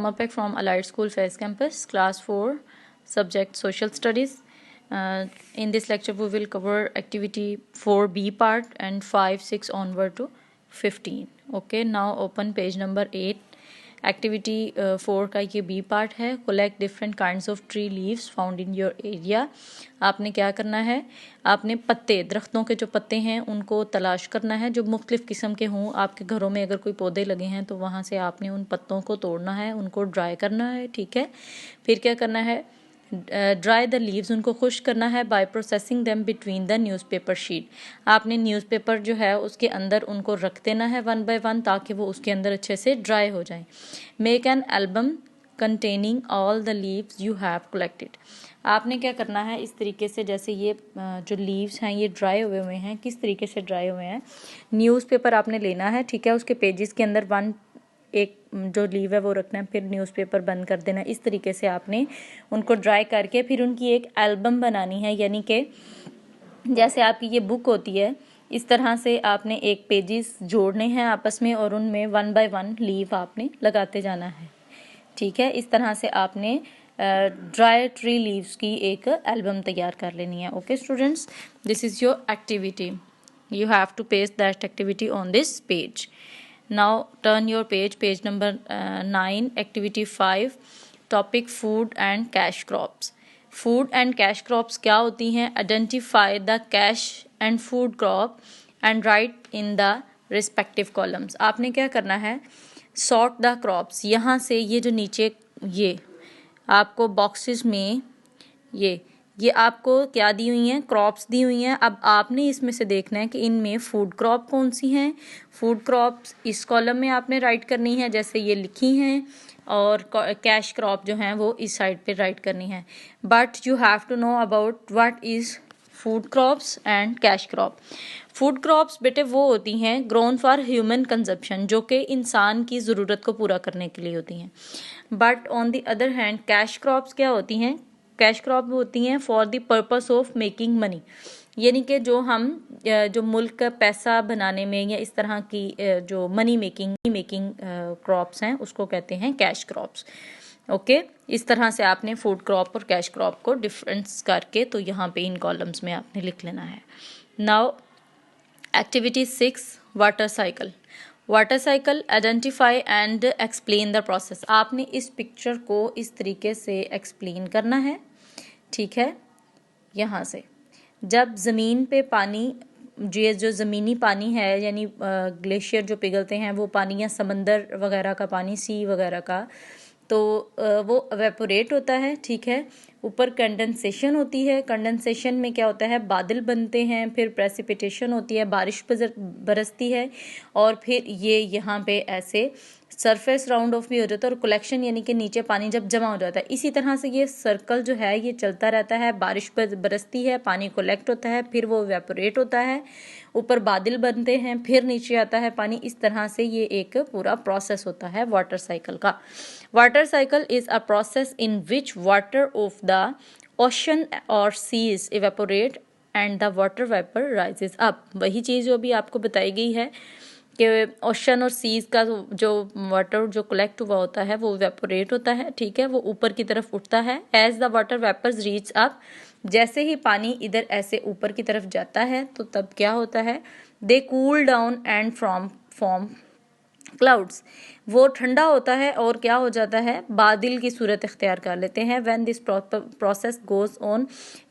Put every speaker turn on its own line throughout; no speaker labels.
Asma Pek from Allied School Faiz Campus, Class 4, Subject Social Studies. In this lecture, we will cover activity 4B part and 5, 6 onward to 15. Okay, now open page number 8. Activity 4 का ये B part है. Collect different kinds of tree leaves found in your area. आपने क्या करना है, आपने पत्ते, दरख्तों के जो पत्ते हैं उनको तलाश करना है जो मुख्तलिफ़ किस्म के हों. आपके घरों में अगर कोई पौधे लगे हैं तो वहाँ से आपने उन पत्तों को तोड़ना है, उनको ड्राई करना है. ठीक है, फिर क्या करना है, ड्राई द लीव्स, उनको खुश करना है by processing them between the newspaper sheet. आपने न्यूज़पेपर जो है उसके अंदर उनको रख देना है वन बाय वन ताकि वो उसके अंदर अच्छे से ड्राई हो जाएं. Make an album containing all the leaves you have collected. आपने क्या करना है, इस तरीके से जैसे ये जो लीव्स हैं ये ड्राई हुए हुए हैं, किस तरीके से ड्राई हुए हैं, न्यूज़पेपर आपने लेना है. ठीक है, उसके पेजेस के अंदर एक जो लीव है वो रखना है, फिर न्यूज़पेपर बंद कर देना. इस तरीके से आपने उनको ड्राई करके फिर उनकी एक एल्बम बनानी है, यानी कि जैसे आपकी ये बुक होती है इस तरह से आपने एक पेजेस जोड़ने हैं आपस में और उनमें वन बाय वन लीव आपने लगाते जाना है. ठीक है, इस तरह से आपने ड्राई ट्री लीव्स की एक एल्बम तैयार कर लेनी है. Okay students, this is your activity. You have to paste that activity on this page. Now turn your page number 9, activity 5, topic food and cash crops. Food and cash crops क्या होती हैं? Identify the cash and food crop and write in the respective columns. आपने क्या करना है, sort the crops. यहाँ से ये जो नीचे ये आपको बॉक्सेस में ये आपको क्या दी हुई हैं, क्रॉप्स दी हुई हैं. अब आपने इसमें से देखना है कि इनमें फूड क्रॉप कौन सी हैं. फूड क्रॉप्स इस कॉलम में आपने राइट करनी है जैसे ये लिखी हैं, और कैश क्रॉप जो हैं वो इस साइड पे राइट करनी है. But you have to know about what is food crops and cash crop. Food crops बेटे वो होती हैं ग्रोन फॉर ह्यूमन कंजप्शन, जो कि इंसान की ज़रूरत को पूरा करने के लिए होती हैं. But on the other hand cash crops क्या होती हैं, कैश क्रॉप होती हैं for the purpose of making money, यानी कि जो हम जो मुल्क का पैसा बनाने में या इस तरह की जो मनी मेकिंग क्रॉप्स हैं उसको कहते हैं कैश क्रॉप्स. ओके, इस तरह से आपने फूड क्रॉप और कैश क्रॉप को डिफरेंस करके तो यहाँ पे इन कॉलम्स में आपने लिख लेना है. Now activity 6, water cycle. Water cycle, identify and explain the process. आपने इस पिक्चर को इस तरीके से एक्सप्लेन करना है. ठीक है, यहाँ से जब ज़मीन पे पानी जो ज़मीनी पानी है यानी ग्लेशियर जो पिघलते हैं वो पानी या समंदर वगैरह का पानी, सी वगैरह का, तो वो एवेपोरेट होता है. ठीक है, ऊपर कंडेंसेशन होती है. कंडेंसेशन में क्या होता है, बादल बनते हैं, फिर प्रेसिपिटेशन होती है, बारिश बरसती है, और फिर ये यहाँ पे ऐसे सरफेस राउंड ऑफ भी हो जाता है, और कलेक्शन यानी कि नीचे पानी जब जमा हो जाता है. इसी तरह से ये सर्कल जो है ये चलता रहता है. बारिश बरसती है, पानी कलेक्ट होता है, फिर वो एवेपोरेट होता है, ऊपर बादल बनते हैं, फिर नीचे आता है पानी. इस तरह से ये एक पूरा प्रोसेस होता है वाटर साइकिल का. Water cycle is a process in which water of the ocean और seas evaporate and the water vapour rises up. वही चीज़ जो अभी आपको बताई गई है कि ओशन और सीज का जो वाटर जो कलेक्ट हुआ होता है वो वेपोरेट होता है. ठीक है, वो ऊपर की तरफ उठता है. As the water vapours reach up, जैसे ही पानी इधर ऐसे ऊपर की तरफ जाता है तो तब क्या होता है, they cool down and form clouds, वो ठंडा होता है और क्या हो जाता है, बादल की सूरत इख्तियार कर लेते हैं. When this process goes on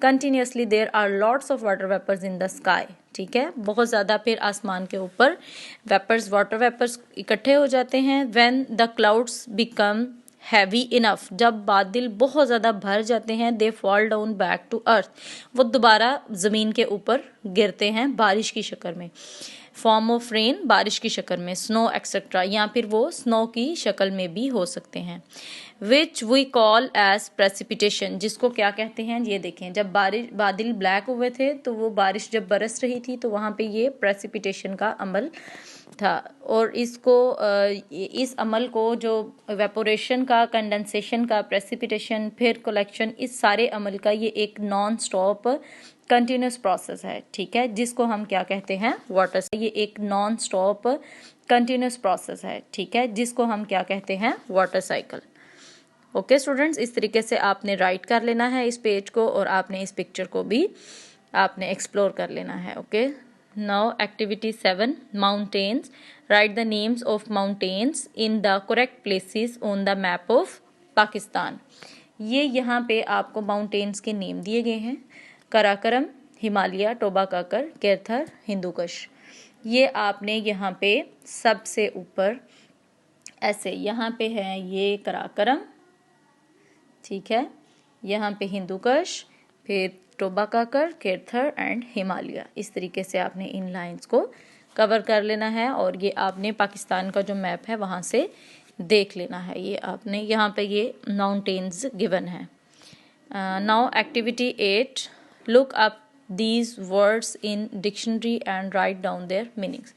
continuously there are lots of water vapours in the sky. ठीक है, बहुत ज़्यादा फिर आसमान के ऊपर वेपर्स, वाटर वेपर्स इकट्ठे हो जाते हैं. When the clouds become heavy enough, जब बादल बहुत ज़्यादा भर जाते हैं, they fall down back to earth, वो दोबारा ज़मीन के ऊपर गिरते हैं बारिश की शक्ल में. फॉर्म ऑफ रेन, बारिश की शक्ल में, स्नो एक्सेट्रा, या फिर वो स्नो की शक्ल में भी हो सकते हैं. Which we call as precipitation, जिसको क्या कहते हैं, ये देखें, जब बादल ब्लैक हुए थे तो वो बारिश जब बरस रही थी तो वहाँ पे ये प्रेसिपिटेशन का अमल था. और इस अमल को जो एवेपोरेशन का, कंडेंसेशन का, प्रेसिपिटेशन, फिर कलेक्शन, इस सारे अमल का ये एक नॉन स्टॉप कंटिन्यूस प्रोसेस है. ठीक है, जिसको हम क्या कहते हैं, वाटर. ये एक नॉन स्टॉप कंटिन्यूस प्रोसेस है. ठीक है, जिसको हम क्या कहते हैं, वाटर साइकिल. ओके स्टूडेंट्स, इस तरीके से आपने राइट कर लेना है इस पेज को और आपने इस पिक्चर को भी आपने एक्सप्लोर कर लेना है। Okay, now activity 7, mountains. Right the names of mountains in the correct places on the map of Pakistan. ये यहाँ पे आपको माउंटेन्स के नेम दिए गए हैं, कराकरम, हिमालय, टोबा काकर, केरथर, हिंदुकुश। ये आपने यहाँ पे सबसे ऊपर ऐसे यहाँ पे है ये कराकरम, ठीक है, यहाँ पे हिंदुकुश, फिर टोबा काकर, केरथर एंड हिमालय। इस तरीके से आपने इन लाइंस को कवर कर लेना है और ये आपने पाकिस्तान का जो मैप है वहाँ से देख लेना है। ये आपने यहाँ पे ये माउंटेन्स गिवन है। Now activity 8, look up these words in dictionary and write down there meanings.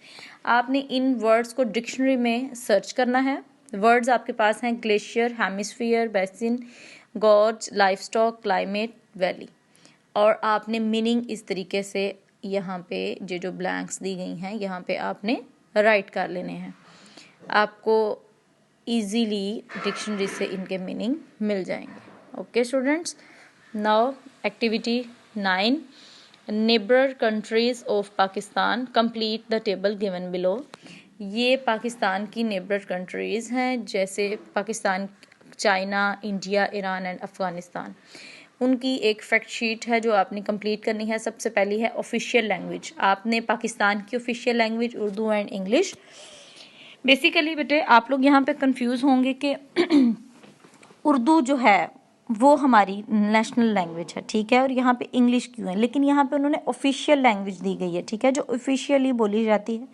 आपने इन वर्ड्स को डिक्शनरी में सर्च करना है। वर्ड्स आपके पास हैं glacier, hemisphere, basin, gorge, livestock, climate, valley. और आपने मीनिंग इस तरीके से यहाँ पे जो ब्लैंक्स दी गई हैं यहाँ पे आपने राइट कर लेने हैं। आपको इजीली डिक्शनरी से इनके मीनिंग मिल जाएंगे। Okay students, now activity 9, neighbour countries of Pakistan, complete the table given below. ये पाकिस्तान की नेबर कंट्रीज़ हैं, जैसे Pakistan, China, India, Iran and Afghanistan. उनकी एक फैक्ट शीट है जो आपने कंप्लीट करनी है। सबसे पहली है ऑफिशियल लैंग्वेज। आपने पाकिस्तान की official language Urdu and English. Basically बेटे आप लोग यहाँ पे कंफ्यूज होंगे कि उर्दू जो है वो हमारी नेशनल लैंग्वेज है, ठीक है, और यहाँ पे इंग्लिश क्यों है, लेकिन यहाँ पे उन्होंने ऑफिशियल लैंग्वेज दी गई है, ठीक है, जो ऑफिशियली बोली जाती है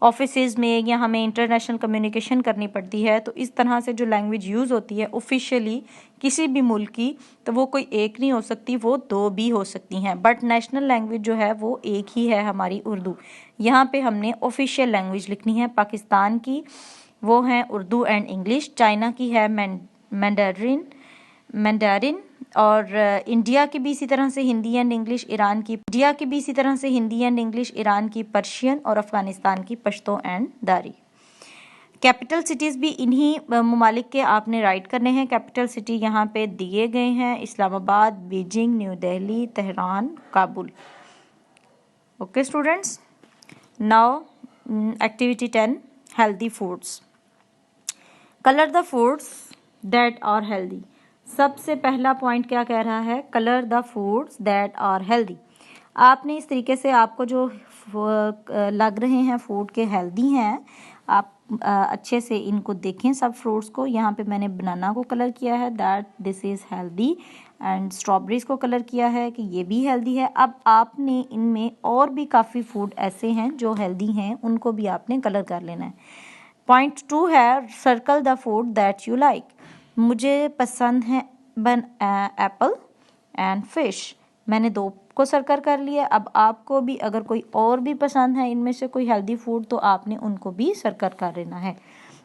ऑफिसेज में या हमें इंटरनेशनल कम्युनिकेशन करनी पड़ती है। तो इस तरह से जो लैंग्वेज यूज़ होती है ऑफिशियली किसी भी मुल्क की, तो वो कोई एक नहीं हो सकती, वो दो भी हो सकती हैं, बट नेशनल लैंग्वेज जो है वो एक ही है, हमारी उर्दू। यहाँ पे हमने ऑफिशियल लैंग्वेज लिखनी है। पाकिस्तान की वो है उर्दू एंड इंग्लिश, चाइना की है मैंडारिन, और इंडिया की भी इसी तरह से हिंदी एंड इंग्लिश, ईरान की पर्शियन, और अफगानिस्तान की पश्तो एंड दारी। कैपिटल सिटीज़ भी इन्हीं ममालिक के आपने राइट करने हैं। कैपिटल सिटी यहाँ पे दिए गए हैं, Islamabad, Beijing, New Delhi, Tehran, Kabul. Okay students, now activity 10, healthy foods. Colour the foods that are healthy. सबसे पहला पॉइंट क्या कह रहा है, colour the foods that are healthy. आपने इस तरीके से आपको जो लग रहे हैं फूड के हेल्दी हैं, आप अच्छे से इनको देखें सब फ्रूट्स को। यहाँ पे मैंने बनाना को कलर किया है that this is healthy, and strawberries को कलर किया है कि ये भी हेल्दी है। अब आपने इनमें और भी काफ़ी फूड ऐसे हैं जो हेल्दी हैं, उनको भी आपने कलर कर लेना है। पॉइंट 2 है, circle the food that you like. मुझे पसंद है एप्पल एंड फिश, मैंने 2 को सर्कल कर लिया। अब आपको भी अगर कोई और भी पसंद है इनमें से कोई हेल्दी फूड, तो आपने उनको भी सर्कल कर लेना है।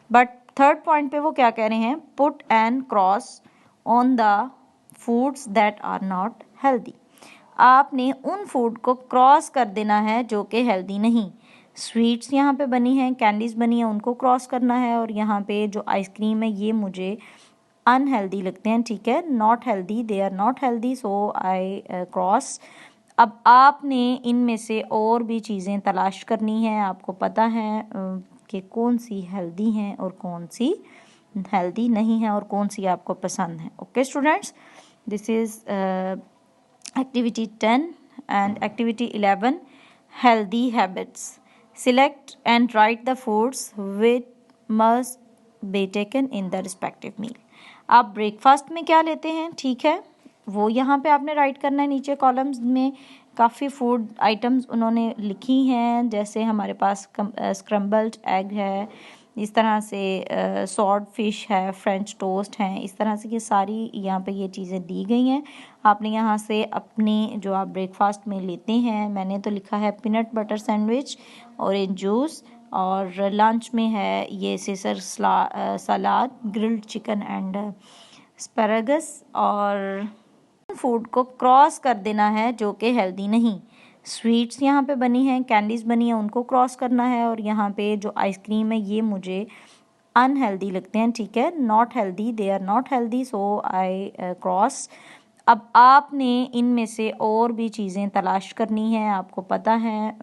बट थर्ड पॉइंट पे वो क्या कह रहे हैं, put and cross on the foods that are not healthy. आपने उन फूड को क्रॉस कर देना है जो कि हेल्दी नहीं। स्वीट्स यहाँ पे बनी हैं, कैंडीज बनी है, उनको क्रॉस करना है, और यहाँ पे जो आइसक्रीम है ये मुझे अनहेल्दी लगते हैं, ठीक है, not healthy, they are not healthy, so I cross. अब आपने इनमें से और भी चीज़ें तलाश करनी है। आपको पता है कि कौन सी हेल्दी हैं और कौन सी हेल्दी नहीं है और कौन सी आपको पसंद है। Okay students, this is activity 10 and activity 11, healthy habits. Select and write the foods which must be taken in the respective meal. आप ब्रेकफास्ट में क्या लेते हैं, ठीक है, वो यहाँ पे आपने राइट करना है। नीचे कॉलम्स में काफ़ी फूड आइटम्स उन्होंने लिखी हैं, जैसे हमारे पास स्क्रम्बल्ड एग है, इस तरह से सॉल्ट फिश है, फ्रेंच टोस्ट हैं, इस तरह से ये सारी यहाँ पे ये चीज़ें दी गई हैं। आपने यहाँ से अपने जो आप ब्रेकफास्ट में लेते हैं, मैंने तो लिखा है peanut butter sandwich, orange juice, और लंच में है ये सीसर सलाद, ग्रिल्ड चिकन एंड एस्पैरागस। और फूड को क्रॉस कर देना है जो कि हेल्दी नहीं। स्वीट्स यहाँ पे बनी हैं, कैंडीज बनी है, उनको क्रॉस करना है, और यहाँ पे जो आइसक्रीम है ये मुझे अनहेल्दी लिखते हैं, ठीक है, not healthy, they are not healthy, so I cross. अब आपने इनमें से और भी चीज़ें तलाश करनी है, आपको पता है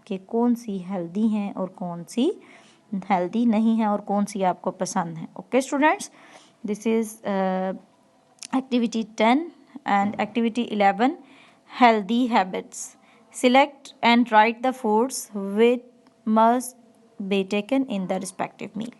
कि कौन सी हेल्दी हैं और कौन सी हेल्दी नहीं है और कौन सी आपको पसंद है। Okay students, this is activity 10 and activity 11, healthy habits. Select and write the foods which must be taken in the respective meal.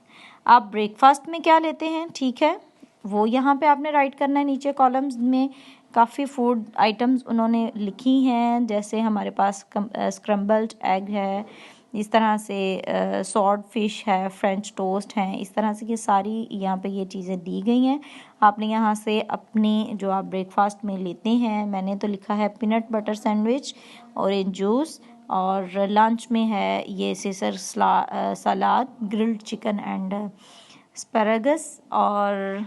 आप ब्रेकफास्ट में क्या लेते हैं, ठीक है, वो यहाँ पे आपने राइट करना है। नीचे कॉलम्स में काफ़ी फूड आइटम्स उन्होंने लिखी हैं, जैसे हमारे पास स्क्रम्बल्ड एग है, इस तरह से सॉल्ट फिश है, फ्रेंच टोस्ट हैं, इस तरह से ये सारी यहाँ पे ये चीज़ें दी गई हैं। आपने यहाँ से अपनी जो आप ब्रेकफास्ट में लेते हैं, मैंने तो लिखा है peanut butter sandwich, orange juice, और लंच में है ये सीसर सलाद, ग्रिल्ड चिकन एंड एस्पैरागस, और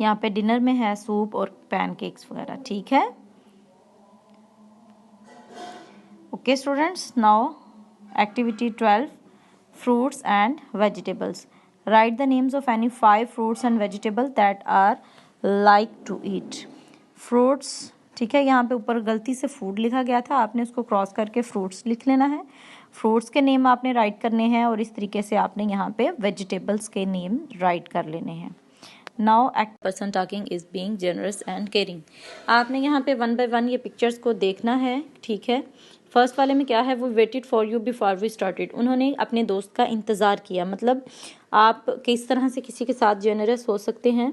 यहाँ पे डिनर में है सूप और पैनकेक्स वगैरह, ठीक है। Okay students, now activity 12, fruits and vegetables. Write the names of any 5 fruits and vegetables that are like to eat. Fruits, ठीक है, यहाँ पे ऊपर गलती से फूड लिखा गया था, आपने उसको क्रॉस करके फ्रूट्स लिख लेना है। फ्रूट्स के नेम आपने राइट करने हैं और इस तरीके से आपने यहाँ पे वेजिटेबल्स के नेम राइट कर लेने हैं। Now person talking is being generous and caring. आपने यहाँ पे 1 by 1 ये पिक्चर्स को देखना है, ठीक है। फर्स्ट वाले में क्या है, वो waited for you before we started, उन्होंने अपने दोस्त का इंतज़ार किया, मतलब आप किस तरह से किसी के साथ जेनरस हो सकते हैं।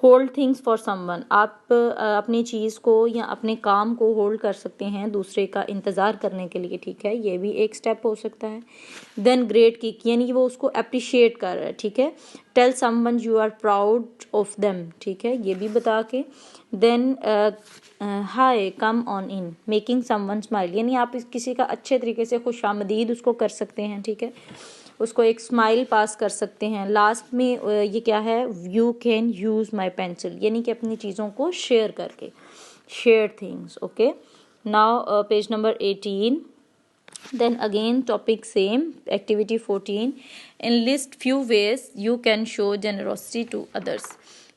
होल्ड थिंग्स फॉर समवन, आप अपनी चीज़ को या अपने काम को होल्ड कर सकते हैं दूसरे का इंतज़ार करने के लिए, ठीक है, ये भी एक स्टेप हो सकता है। देन ग्रेट किक, यानी वो उसको अप्रिशिएट कर रहा है, ठीक है। Tell someone you are proud of them, ठीक है, ये भी बता के। Then hi come on in, making someone smile, यानी आप किसी का अच्छे तरीके से खुशामदीद उसको कर सकते हैं, ठीक है, उसको एक स्माइल पास कर सकते हैं। लास्ट में ये क्या है, you can use my pencil, यानी कि अपनी चीज़ों को शेयर करके, share things. Okay, now page number 18, then again topic same, activity 14, enlist few ways you can show generosity to others.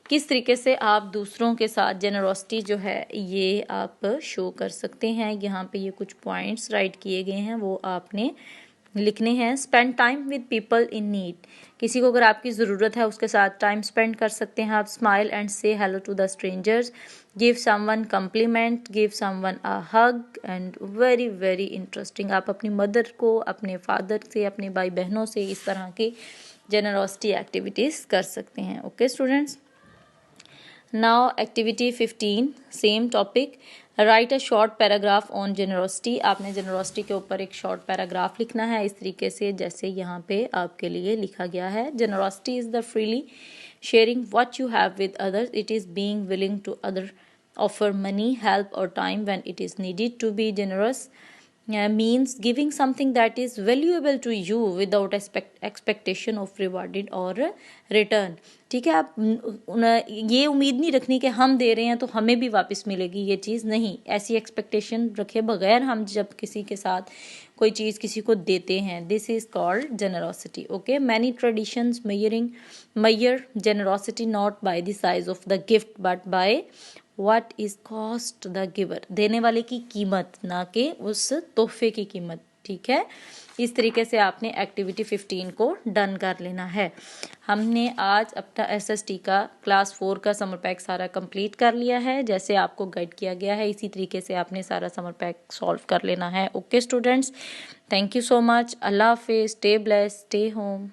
किस तरीके से आप दूसरों के साथ जेनरोसिटी जो है ये आप शो कर सकते हैं। यहाँ पे ये कुछ पॉइंट्स राइट किए गए हैं, वो आपने लिखने हैं। Spend time with people in need, किसी को अगर आपकी ज़रूरत है उसके साथ टाइम स्पेंड कर सकते हैं आप। Smile and say hello to the strangers, give someone compliment, give someone a hug, and very very interesting, आप अपनी मदर को, अपने फादर से, अपने भाई बहनों से इस तरह की जेनरोसिटी एक्टिविटीज़ कर सकते हैं। Okay students, now activity 15, same topic, right a short paragraph on generosity. आपने जेनरोसिटी के ऊपर एक शॉर्ट पैराग्राफ लिखना है इस तरीके से जैसे यहाँ पे आपके लिए लिखा गया है। Generosity is the freely sharing what you have with others, it is being willing to other offer money, help or time when it is needed. To be generous means giving something that is valuable to you without expectation of rewarded or return, ठीक है। आप ये उम्मीद नहीं रखनी कि हम दे रहे हैं तो हमें भी वापस मिलेगी, ये चीज़ नहीं, ऐसी एक्सपेक्टेशन रखे बगैर हम जब किसी के साथ कोई चीज़ किसी को देते हैं, this is called generosity. Okay, many traditions measure generosity not by the size of the gift but by what is cost the giver, देने वाले की कीमत, ना कि उस तोहफे की कीमत, ठीक है। इस तरीके से आपने एक्टिविटी 15 को डन कर लेना है। हमने आज अपना SST का क्लास 4 का समर पैक सारा कंप्लीट कर लिया है, जैसे आपको गाइड किया गया है इसी तरीके से आपने सारा समर पैक सॉल्व कर लेना है। Okay students, thank you so much, अल्लाह हाफिज़, स्टे ब्लेस्ड, स्टे होम।